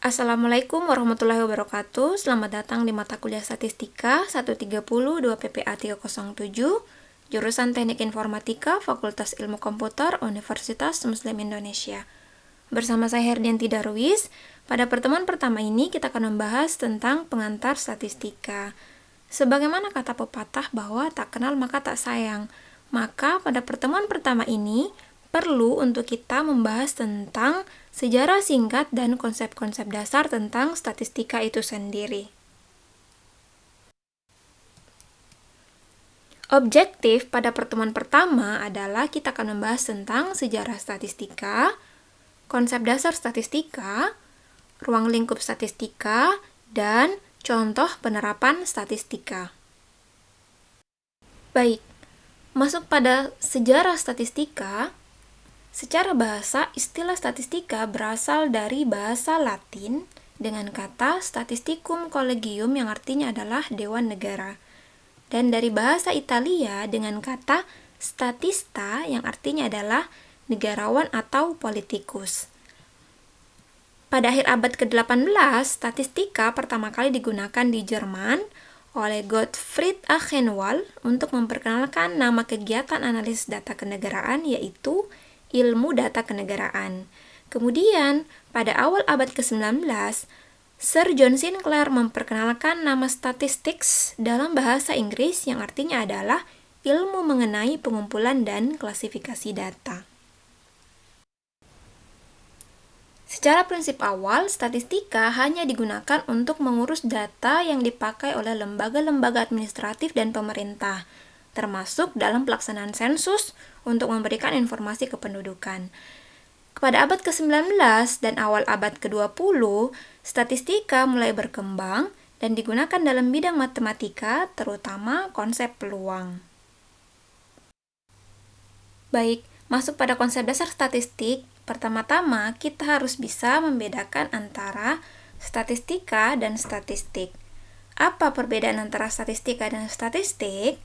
Assalamualaikum warahmatullahi wabarakatuh. Selamat datang di mata kuliah Statistika 130 2 PPA 307, jurusan Teknik Informatika, Fakultas Ilmu Komputer, Universitas Muslim Indonesia. Bersama saya Herdianti Darwis, pada pertemuan pertama ini kita akan membahas tentang pengantar statistika. Sebagaimana kata pepatah bahwa tak kenal maka tak sayang, maka pada pertemuan pertama ini perlu untuk kita membahas tentang sejarah singkat dan konsep-konsep dasar tentang statistika itu sendiri. Objektif pada pertemuan pertama adalah kita akan membahas tentang sejarah statistika, konsep dasar statistika, ruang lingkup statistika, dan contoh penerapan statistika. Baik, masuk pada sejarah statistika. Secara bahasa, istilah statistika berasal dari bahasa Latin dengan kata statisticum collegium yang artinya adalah Dewan Negara, dan dari bahasa Italia dengan kata statista yang artinya adalah negarawan atau politikus. Pada akhir abad ke-18, statistika pertama kali digunakan di Jerman oleh Gottfried Achenwald untuk memperkenalkan nama kegiatan analisis data kenegaraan, yaitu ilmu data kenegaraan. Kemudian, pada awal abad ke-19, Sir John Sinclair memperkenalkan nama statistics dalam bahasa Inggris yang artinya adalah ilmu mengenai pengumpulan dan klasifikasi data. Secara prinsip awal, statistika hanya digunakan untuk mengurus data yang dipakai oleh lembaga-lembaga administratif dan pemerintah, termasuk dalam pelaksanaan sensus untuk memberikan informasi kependudukan. Pada abad ke-19 dan awal abad ke-20, statistika mulai berkembang dan digunakan dalam bidang matematika, terutama konsep peluang. Baik, masuk pada konsep dasar statistik. Pertama-tama, kita harus bisa membedakan antara statistika dan statistik. Apa perbedaan antara statistika dan statistik?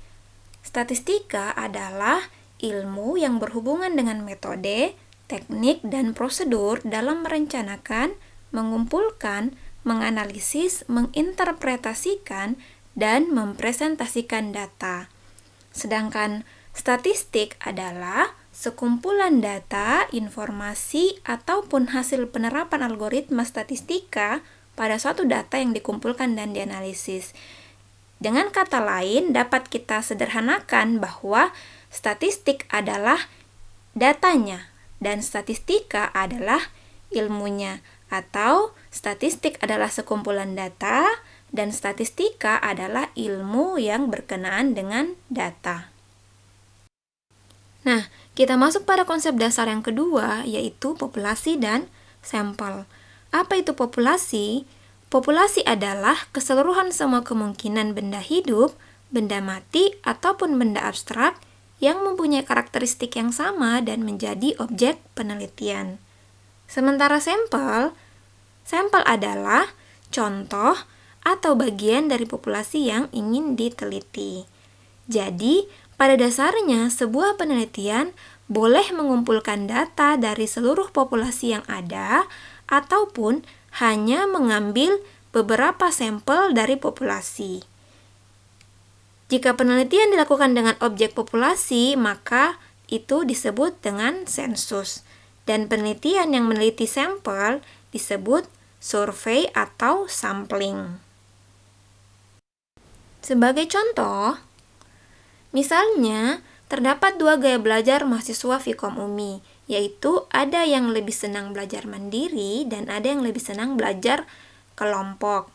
Statistika adalah ilmu yang berhubungan dengan metode, teknik, dan prosedur dalam merencanakan, mengumpulkan, menganalisis, menginterpretasikan, dan mempresentasikan data. Sedangkan statistik adalah sekumpulan data, informasi, ataupun hasil penerapan algoritma statistika pada suatu data yang dikumpulkan dan dianalisis. Dengan kata lain, dapat kita sederhanakan bahwa statistik adalah datanya dan statistika adalah ilmunya, atau statistik adalah sekumpulan data dan statistika adalah ilmu yang berkenaan dengan data. Nah, kita masuk pada konsep dasar yang kedua, yaitu populasi dan sampel. Apa itu populasi? Populasi adalah keseluruhan semua kemungkinan benda hidup, benda mati, ataupun benda abstrak yang mempunyai karakteristik yang sama dan menjadi objek penelitian. Sementara sampel adalah contoh atau bagian dari populasi yang ingin diteliti. Jadi, pada dasarnya sebuah penelitian boleh mengumpulkan data dari seluruh populasi yang ada ataupun hanya mengambil beberapa sampel dari populasi. Jika penelitian dilakukan dengan objek populasi, maka itu disebut dengan sensus. Dan penelitian yang meneliti sampel disebut survei atau sampling. Sebagai contoh, misalnya terdapat dua gaya belajar mahasiswa Vkom UMI, yaitu ada yang lebih senang belajar mandiri dan ada yang lebih senang belajar kelompok.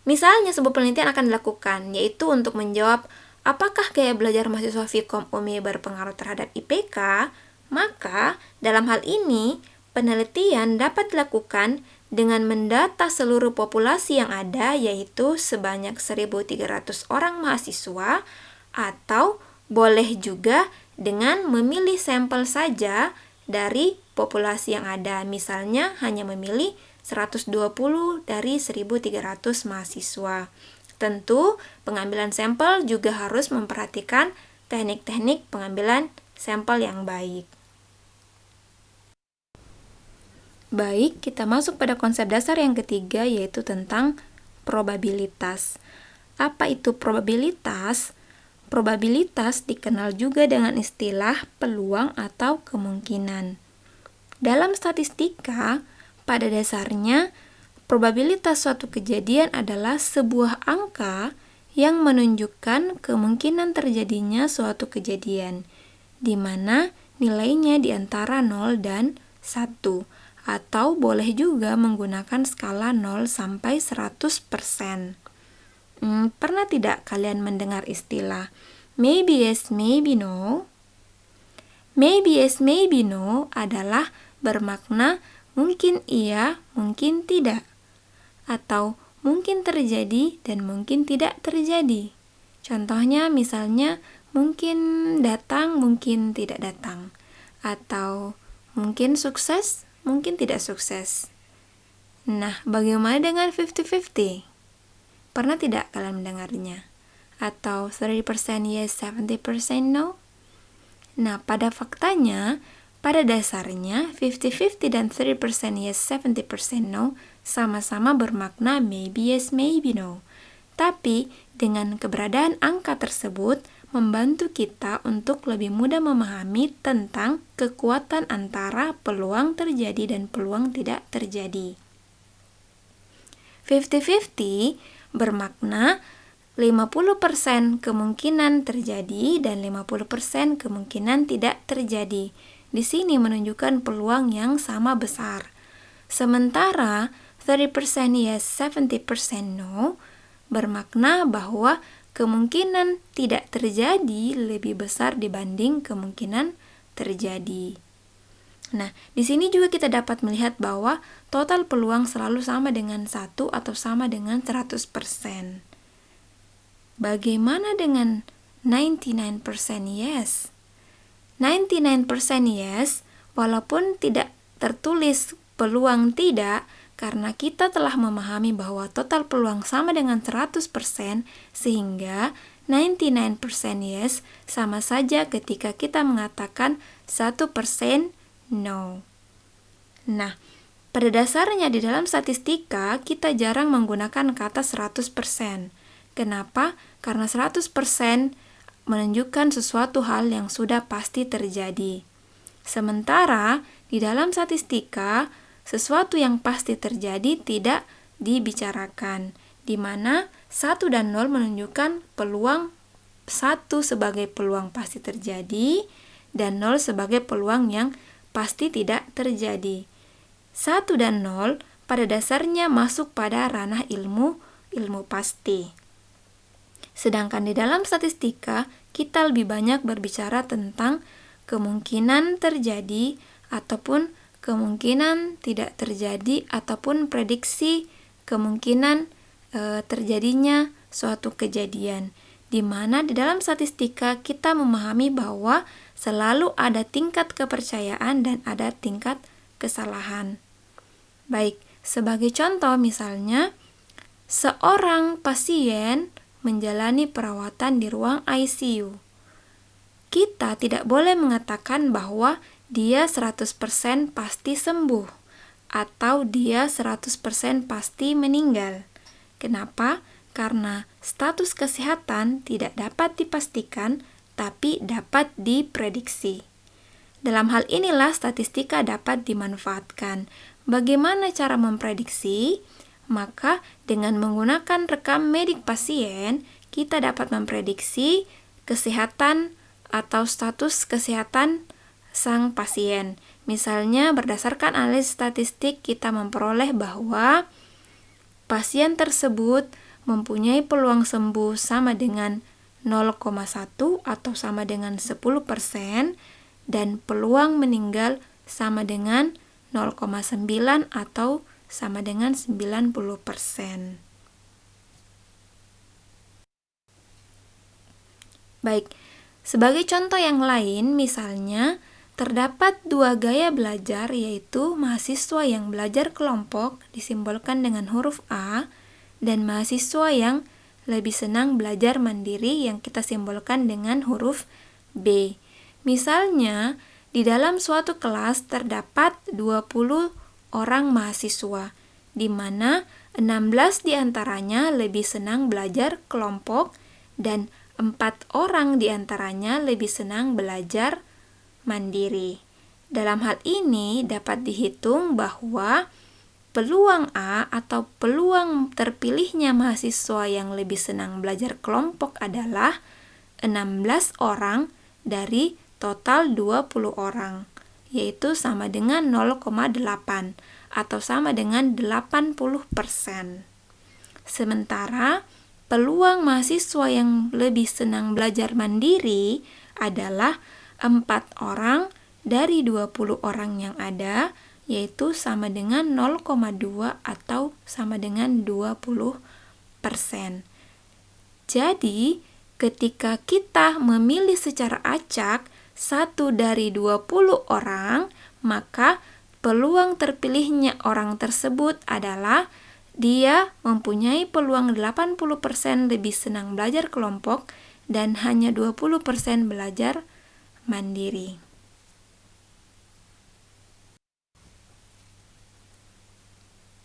Misalnya sebuah penelitian akan dilakukan, yaitu untuk menjawab apakah gaya belajar mahasiswa Vkom UMI berpengaruh terhadap IPK, maka dalam hal ini penelitian dapat dilakukan dengan mendata seluruh populasi yang ada, yaitu sebanyak 1.300 orang mahasiswa, atau boleh juga dengan memilih sampel saja dari populasi yang ada, misalnya hanya memilih 120 dari 1.300 mahasiswa. Tentu, pengambilan sampel juga harus memperhatikan teknik-teknik pengambilan sampel yang baik. Baik, kita masuk pada konsep dasar yang ketiga, yaitu tentang probabilitas. Apa itu probabilitas? Probabilitas dikenal juga dengan istilah peluang atau kemungkinan. Dalam statistika, pada dasarnya, probabilitas suatu kejadian adalah sebuah angka yang menunjukkan kemungkinan terjadinya suatu kejadian, di mana nilainya di antara 0 dan 1, atau boleh juga menggunakan skala 0 sampai 100%. Pernah tidak kalian mendengar istilah maybe yes, maybe no? Maybe yes, maybe no adalah bermakna mungkin iya, mungkin tidak, atau mungkin terjadi dan mungkin tidak terjadi. Contohnya misalnya mungkin datang, mungkin tidak datang, atau mungkin sukses, mungkin tidak sukses. Nah, bagaimana dengan 50-50? Pernah tidak kalian mendengarnya? Atau 30% yes, 70% no? Nah, pada faktanya, pada dasarnya 50-50 dan 30% yes, 70% no sama-sama bermakna maybe yes, maybe no. Tapi, dengan keberadaan angka tersebut membantu kita untuk lebih mudah memahami tentang kekuatan antara peluang terjadi dan peluang tidak terjadi. 50-50 bermakna 50% kemungkinan terjadi dan 50% kemungkinan tidak terjadi. Di sini menunjukkan peluang yang sama besar. Sementara 30% yes, 70% no bermakna bahwa kemungkinan tidak terjadi lebih besar dibanding kemungkinan terjadi. Nah, di sini juga kita dapat melihat bahwa total peluang selalu sama dengan 1 atau sama dengan 100%. Bagaimana dengan 99% yes? 99% yes, walaupun tidak tertulis peluang tidak, karena kita telah memahami bahwa total peluang sama dengan 100%, sehingga 99% yes sama saja ketika kita mengatakan 1% no. Nah, pada dasarnya di dalam statistika kita jarang menggunakan kata 100%. Kenapa? Karena 100% menunjukkan sesuatu hal yang sudah pasti terjadi. Sementara di dalam statistika, sesuatu yang pasti terjadi tidak dibicarakan, di mana 1 dan 0 menunjukkan peluang 1 sebagai peluang pasti terjadi dan 0 sebagai peluang yang pasti tidak terjadi. 1 dan 0 pada dasarnya masuk pada ranah ilmu pasti. Sedangkan di dalam statistika, kita lebih banyak berbicara tentang kemungkinan terjadi ataupun kemungkinan tidak terjadi ataupun prediksi kemungkinan terjadinya suatu kejadian. Di mana di dalam statistika kita memahami bahwa selalu ada tingkat kepercayaan dan ada tingkat kesalahan. Baik, sebagai contoh misalnya, seorang pasien menjalani perawatan di ruang ICU. Kita tidak boleh mengatakan bahwa dia 100% pasti sembuh atau dia 100% pasti meninggal. Kenapa? Karena status kesehatan tidak dapat dipastikan, tapi dapat diprediksi. Dalam hal inilah statistika dapat dimanfaatkan. Bagaimana cara memprediksi? Maka dengan menggunakan rekam medik pasien, kita dapat memprediksi kesehatan atau status kesehatan sang pasien. Misalnya berdasarkan analisis statistik kita memperoleh bahwa pasien tersebut mempunyai peluang sembuh sama dengan 0,1 atau sama dengan 10% dan peluang meninggal sama dengan 0,9 atau sama dengan 90%. Baik, sebagai contoh yang lain misalnya terdapat 2 gaya belajar, yaitu mahasiswa yang belajar kelompok disimbolkan dengan huruf A dan mahasiswa yang lebih senang belajar mandiri yang kita simbolkan dengan huruf B. Misalnya, di dalam suatu kelas terdapat 20 orang mahasiswa, di mana 16 diantaranya lebih senang belajar kelompok dan 4 orang diantaranya lebih senang belajar mandiri. Dalam hal ini dapat dihitung bahwa peluang A atau peluang terpilihnya mahasiswa yang lebih senang belajar kelompok adalah 16 orang dari total 20 orang, yaitu sama dengan 0,8 atau sama dengan 80%. Sementara peluang mahasiswa yang lebih senang belajar mandiri adalah 4 orang dari 20 orang yang ada, yaitu sama dengan 0,2 atau sama dengan 20%. Jadi, ketika kita memilih secara acak 1 dari 20 orang, maka peluang terpilihnya orang tersebut adalah dia mempunyai peluang 80% lebih senang belajar kelompok dan hanya 20% belajar mandiri.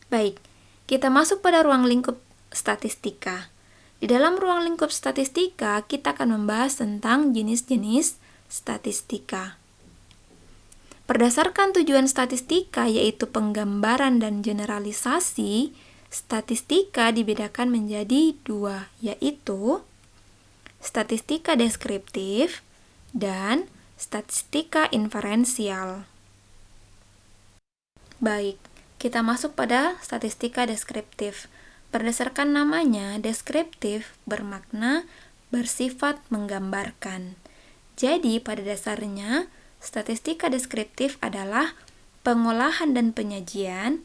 Baik, kita masuk pada ruang lingkup statistika. Di dalam ruang lingkup statistika, kita akan membahas tentang jenis-jenis statistika. Berdasarkan tujuan statistika, yaitu penggambaran dan generalisasi, statistika dibedakan menjadi 2, yaitu statistika deskriptif dan statistika inferensial. Baik, kita masuk pada statistika deskriptif. Berdasarkan namanya, deskriptif bermakna bersifat menggambarkan. Jadi, pada dasarnya, statistika deskriptif adalah pengolahan dan penyajian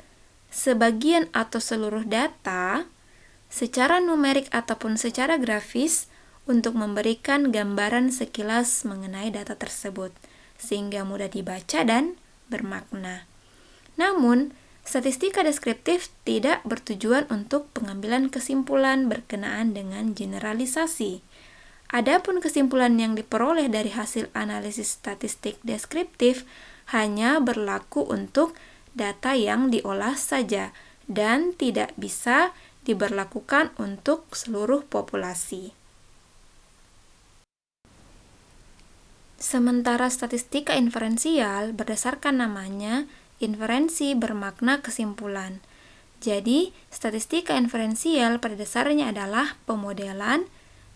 sebagian atau seluruh data secara numerik ataupun secara grafis untuk memberikan gambaran sekilas mengenai data tersebut, sehingga mudah dibaca dan bermakna. Namun, statistika deskriptif tidak bertujuan untuk pengambilan kesimpulan berkenaan dengan generalisasi. Adapun kesimpulan yang diperoleh dari hasil analisis statistik deskriptif hanya berlaku untuk data yang diolah saja dan tidak bisa diberlakukan untuk seluruh populasi. Sementara statistika inferensial berdasarkan namanya, inferensi bermakna kesimpulan. Jadi, statistika inferensial pada dasarnya adalah pemodelan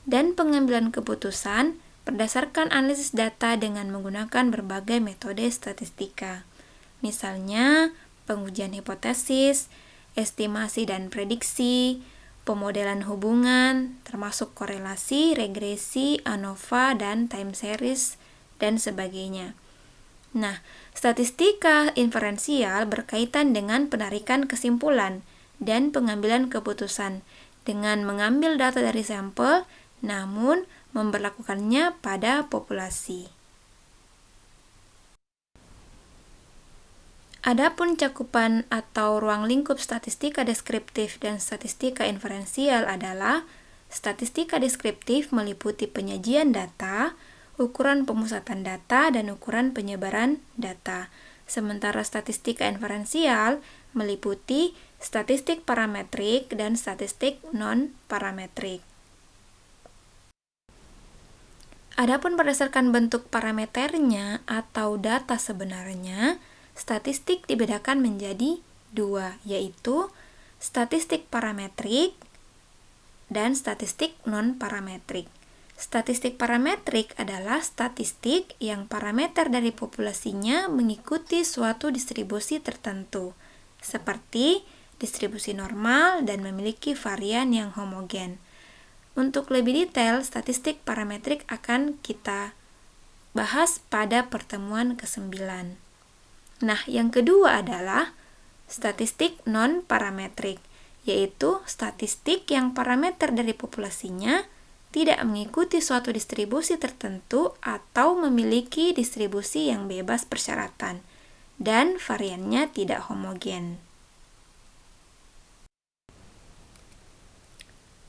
dan pengambilan keputusan berdasarkan analisis data dengan menggunakan berbagai metode statistika. Misalnya, pengujian hipotesis, estimasi dan prediksi, pemodelan hubungan, termasuk korelasi, regresi, ANOVA, dan time series, dan sebagainya. Nah, statistika inferensial berkaitan dengan penarikan kesimpulan dan pengambilan keputusan dengan mengambil data dari sampel, namun memberlakukannya pada populasi. Adapun cakupan atau ruang lingkup statistika deskriptif dan statistika inferensial adalah statistika deskriptif meliputi penyajian data, ukuran pemusatan data, dan ukuran penyebaran data. Sementara statistika inferensial meliputi statistik parametrik dan statistik non-parametrik. Adapun berdasarkan bentuk parameternya atau data sebenarnya, statistik dibedakan menjadi 2, yaitu statistik parametrik dan statistik non-parametrik. Statistik parametrik adalah statistik yang parameter dari populasinya mengikuti suatu distribusi tertentu, seperti distribusi normal dan memiliki varian yang homogen. Untuk lebih detail, statistik parametrik akan kita bahas pada pertemuan ke-9. Nah, yang kedua adalah statistik non-parametrik, yaitu statistik yang parameter dari populasinya tidak mengikuti suatu distribusi tertentu atau memiliki distribusi yang bebas persyaratan, dan variannya tidak homogen.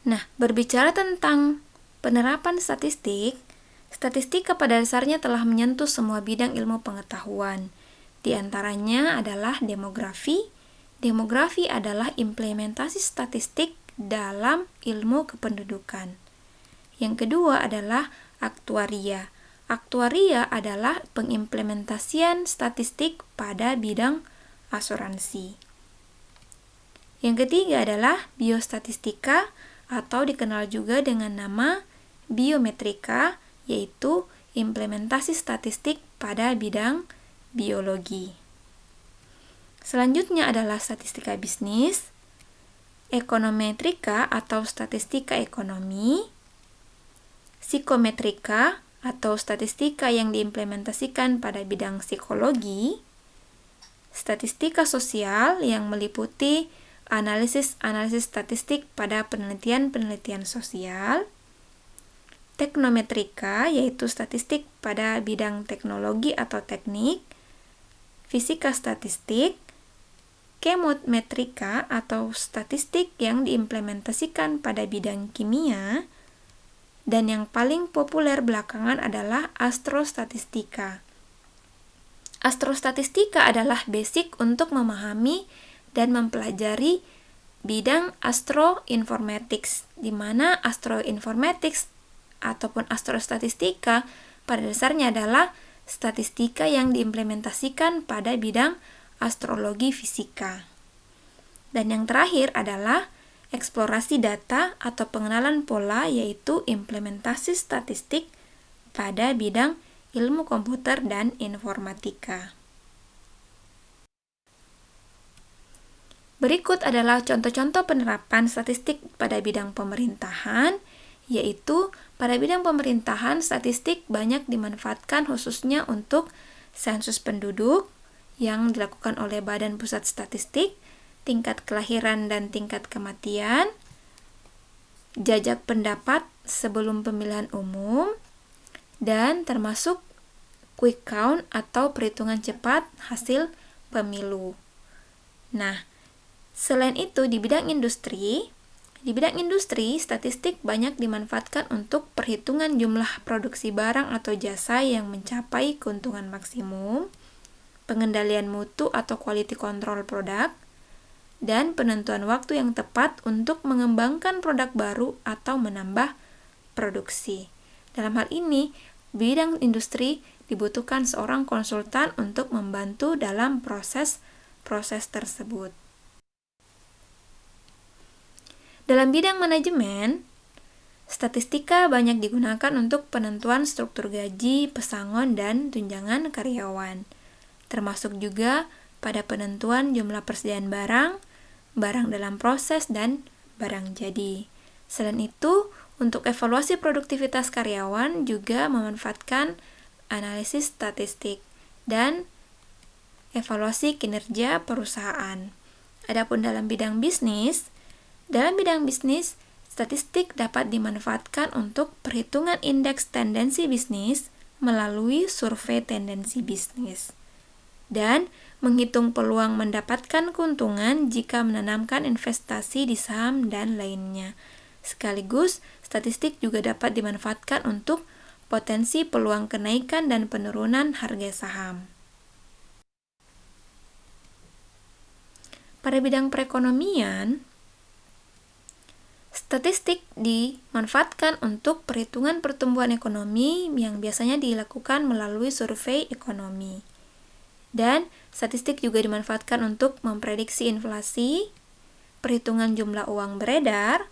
Nah, berbicara tentang penerapan statistik, statistika pada dasarnya telah menyentuh semua bidang ilmu pengetahuan. Di antaranya adalah demografi. Demografi adalah implementasi statistik dalam ilmu kependudukan. Yang kedua adalah aktuaria. Aktuaria adalah pengimplementasian statistik pada bidang asuransi. Yang ketiga adalah biostatistika atau dikenal juga dengan nama biometrika, yaitu implementasi statistik pada bidang biologi. Selanjutnya adalah statistika bisnis, ekonometrika atau statistika ekonomi, psikometrika atau statistika yang diimplementasikan pada bidang psikologi, statistika sosial yang meliputi analisis statistik pada penelitian sosial, teknometrika yaitu statistik pada bidang teknologi atau teknik, fisika statistik, kemometrika atau statistik yang diimplementasikan pada bidang kimia, dan yang paling populer belakangan adalah astrostatistika. Astrostatistika adalah basic untuk memahami dan mempelajari bidang astroinformatics, di mana astroinformatics ataupun astrostatistika pada dasarnya adalah statistika yang diimplementasikan pada bidang astrologi fisika. Dan yang terakhir adalah eksplorasi data atau pengenalan pola, yaitu implementasi statistik pada bidang ilmu komputer dan informatika. Berikut adalah contoh-contoh penerapan statistik pada bidang pemerintahan, yaitu pada bidang pemerintahan statistik banyak dimanfaatkan khususnya untuk sensus penduduk yang dilakukan oleh Badan Pusat Statistik, tingkat kelahiran dan tingkat kematian, jajak pendapat sebelum pemilihan umum, dan termasuk quick count atau perhitungan cepat hasil pemilu. Nah, selain itu di bidang industri, statistik banyak dimanfaatkan untuk perhitungan jumlah produksi barang atau jasa yang mencapai keuntungan maksimum, pengendalian mutu atau quality control produk, dan penentuan waktu yang tepat untuk mengembangkan produk baru atau menambah produksi. Dalam hal ini, bidang industri dibutuhkan seorang konsultan untuk membantu dalam proses tersebut. Dalam bidang manajemen, statistika banyak digunakan untuk penentuan struktur gaji, pesangon, dan tunjangan karyawan, termasuk juga pada penentuan jumlah persediaan barang dalam proses, dan barang jadi. Selain itu, untuk evaluasi produktivitas karyawan juga memanfaatkan analisis statistik dan evaluasi kinerja perusahaan. Adapun dalam bidang bisnis, statistik dapat dimanfaatkan untuk perhitungan indeks tendensi bisnis melalui survei tendensi bisnis, dan menghitung peluang mendapatkan keuntungan jika menanamkan investasi di saham dan lainnya. Sekaligus, statistik juga dapat dimanfaatkan untuk potensi peluang kenaikan dan penurunan harga saham. Pada bidang perekonomian, statistik dimanfaatkan untuk perhitungan pertumbuhan ekonomi yang biasanya dilakukan melalui survei ekonomi. Dan statistik juga dimanfaatkan untuk memprediksi inflasi, perhitungan jumlah uang beredar,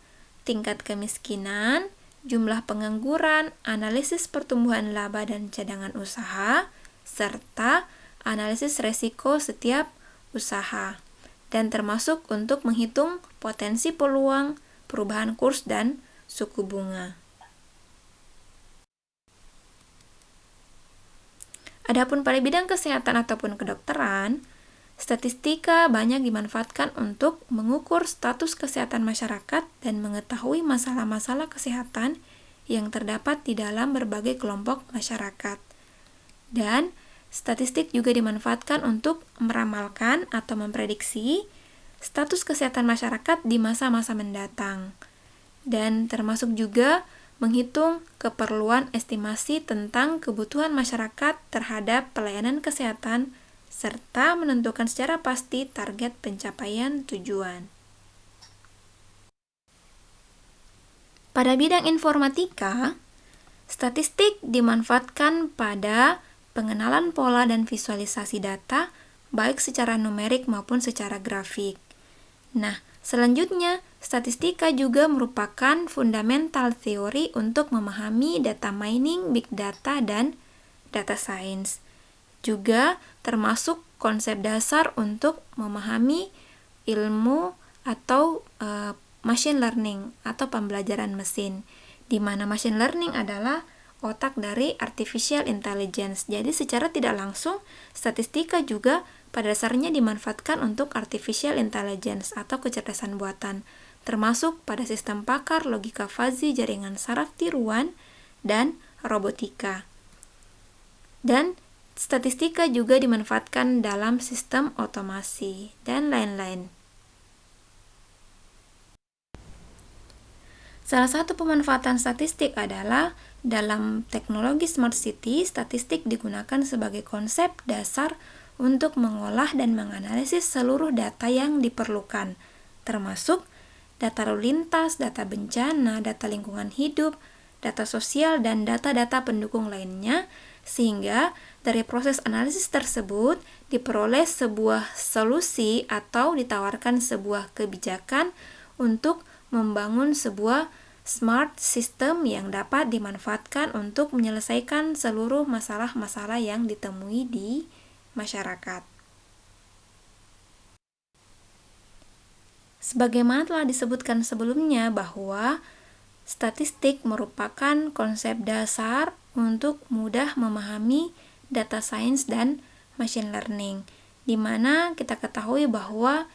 tingkat kemiskinan, jumlah pengangguran, analisis pertumbuhan laba dan cadangan usaha, serta analisis resiko setiap usaha, dan termasuk untuk menghitung potensi peluang perubahan kurs dan suku bunga. Adapun pada bidang kesehatan ataupun kedokteran, statistika banyak dimanfaatkan untuk mengukur status kesehatan masyarakat dan mengetahui masalah-masalah kesehatan yang terdapat di dalam berbagai kelompok masyarakat. Dan statistik juga dimanfaatkan untuk meramalkan atau memprediksi status kesehatan masyarakat di masa-masa mendatang, dan termasuk juga menghitung keperluan estimasi tentang kebutuhan masyarakat terhadap pelayanan kesehatan serta menentukan secara pasti target pencapaian tujuan. Pada bidang informatika, statistik dimanfaatkan pada pengenalan pola dan visualisasi data, baik secara numerik maupun secara grafik. Nah, selanjutnya, statistika juga merupakan fundamental teori untuk memahami data mining, big data, dan data science. Juga termasuk konsep dasar untuk memahami ilmu atau machine learning atau pembelajaran mesin, di mana machine learning adalah otak dari artificial intelligence. Jadi secara tidak langsung, statistika juga pada dasarnya dimanfaatkan untuk artificial intelligence atau kecerdasan buatan, termasuk pada sistem pakar, logika fuzzy, jaringan saraf tiruan, dan robotika. Dan statistika juga dimanfaatkan dalam sistem otomasi, dan lain-lain. Salah satu pemanfaatan statistik adalah dalam teknologi smart city, statistik digunakan sebagai konsep dasar untuk mengolah dan menganalisis seluruh data yang diperlukan, termasuk data lalu lintas, data bencana, data lingkungan hidup, data sosial, dan data-data pendukung lainnya, sehingga dari proses analisis tersebut diperoleh sebuah solusi atau ditawarkan sebuah kebijakan untuk membangun sebuah smart system yang dapat dimanfaatkan untuk menyelesaikan seluruh masalah-masalah yang ditemui di masyarakat. Sebagaimana telah disebutkan sebelumnya bahwa statistik merupakan konsep dasar untuk mudah memahami data science dan machine learning, di mana kita ketahui bahwa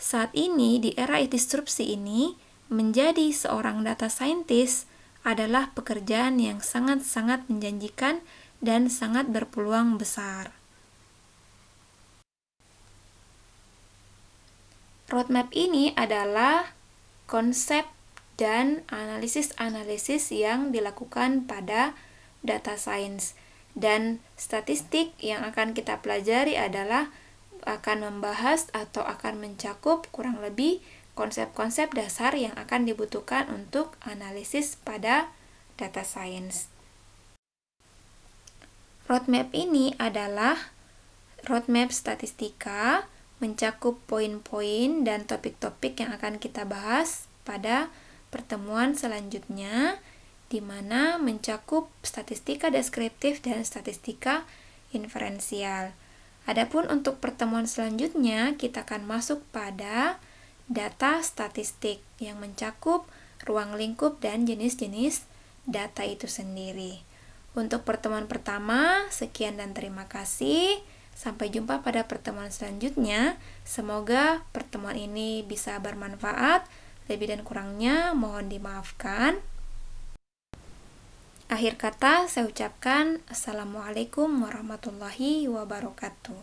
saat ini di era disrupsi ini, menjadi seorang data scientist adalah pekerjaan yang sangat-sangat menjanjikan dan sangat berpeluang besar. Roadmap ini adalah konsep dan analisis-analisis yang dilakukan pada data science, dan statistik yang akan kita pelajari adalah akan membahas atau akan mencakup kurang lebih konsep-konsep dasar yang akan dibutuhkan untuk analisis pada data science. Roadmap ini adalah roadmap statistika, mencakup poin-poin dan topik-topik yang akan kita bahas pada pertemuan selanjutnya, di mana mencakup statistika deskriptif dan statistika inferensial. Adapun untuk pertemuan selanjutnya, kita akan masuk pada data statistik yang mencakup ruang lingkup dan jenis-jenis data itu sendiri. Untuk pertemuan pertama, sekian dan terima kasih. Sampai jumpa pada pertemuan selanjutnya. Semoga pertemuan ini bisa bermanfaat. Lebih dan kurangnya mohon dimaafkan. Akhir kata saya ucapkan Assalamualaikum warahmatullahi wabarakatuh.